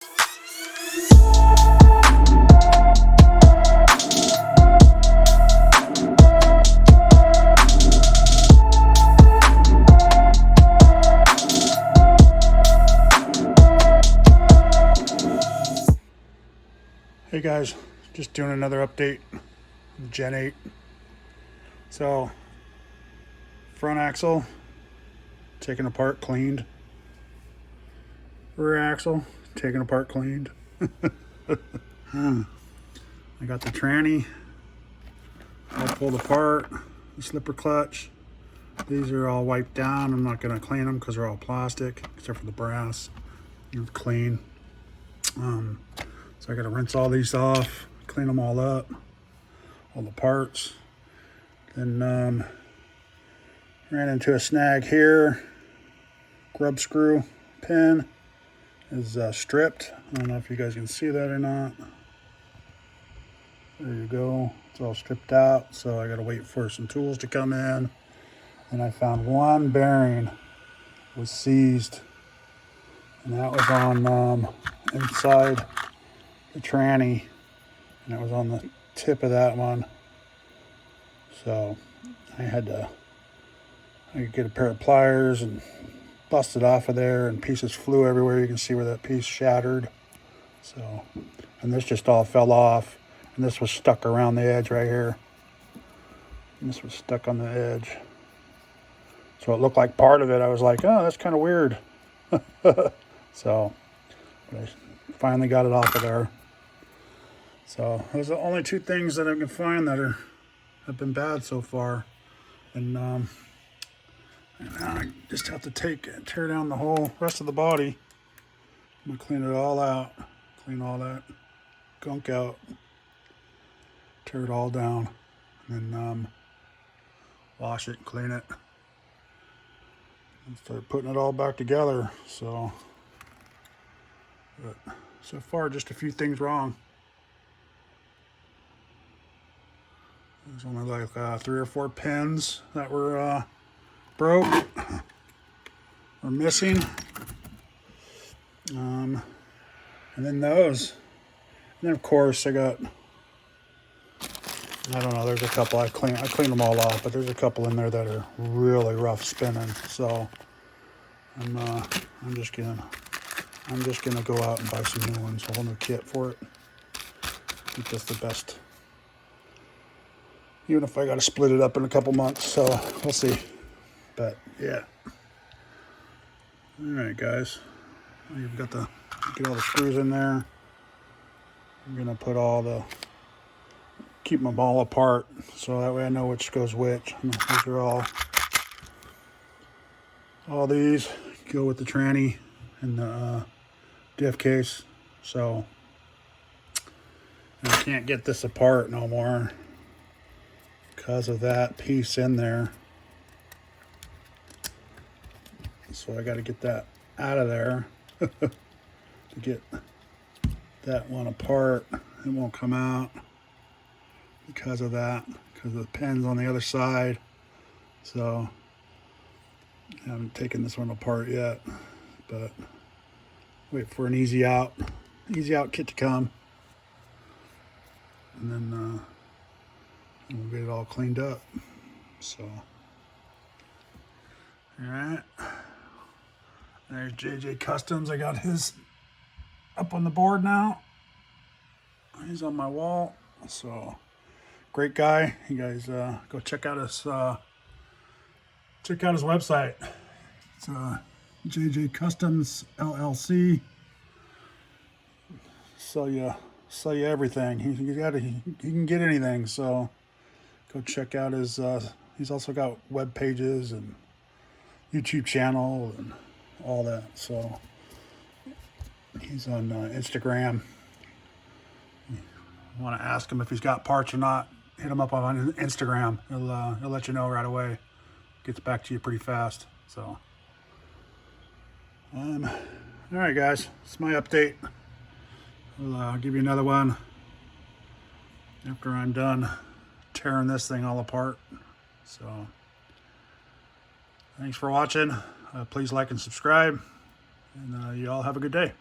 Hey guys, just doing another update of Gen 8. So, front axle taken apart, cleaned. Rear axle taken apart, cleaned. I got the tranny all pulled apart, the slipper clutch. These are all wiped down. I'm not going to clean them because they're all plastic, except for the brass. It's clean. So I got to rinse all these off, clean them all up, all the parts. Then ran into a snag here. Grub screw pin is stripped. I don't know if you guys can see that or not. There you go. It's all stripped out. So I got to wait for some tools to come in. And I found one bearing was seized, and that was on inside the tranny, and it was on the tip of that one. So I could get a pair of pliers and bust it off of there, and pieces flew everywhere. You can see where that piece shattered. So, and this just all fell off, and this was stuck around the edge right here. And this was stuck on the edge. So it looked like part of it. I was like, oh, that's kind of weird. So I finally got it off of there. So those are the only two things that I can find that have been bad so far. And I just have to tear down the whole rest of the body. I'm gonna clean it all out, clean all that gunk out, tear it all down, and then wash it, clean it, and start putting it all back together. So, but so far, just a few things wrong. There's only like 3 or 4 pins that were broke or missing. And then those. And then of course I don't know, there's a couple I cleaned them all off, but there's a couple in there that are really rough spinning. So I'm just gonna go out and buy some new ones, a whole new kit for it. I think that's the best. Even if I got to split it up in a couple months, so we'll see. But yeah. All right, guys. You've got get all the screws in there. I'm gonna keep them all apart, so that way I know which goes which. And these are all these go with the tranny and the diff case. So I can't get this apart no more because of that piece in there. So I got to get that out of there to get that one apart. It won't come out because of that, because of the pins on the other side. So I haven't taken this one apart yet, but wait for an easy out kit to come, and then we'll get it all cleaned up. So, all right, there's JJ Customs. I got his up on the board now. He's on my wall. So great guy. You guys go check out his website. It's JJ Customs LLC. Sell you everything. He can get anything. So go check out his. He's also got web pages and YouTube channel and all that. So he's on Instagram. You want to ask him if he's got parts or not, hit him up on Instagram. He'll let you know right away. Gets back to you pretty fast. So all right, guys, it's my update. I'll give you another one after I'm done tearing this thing all apart. So thanks for watching. Please like and subscribe, and you all have a good day.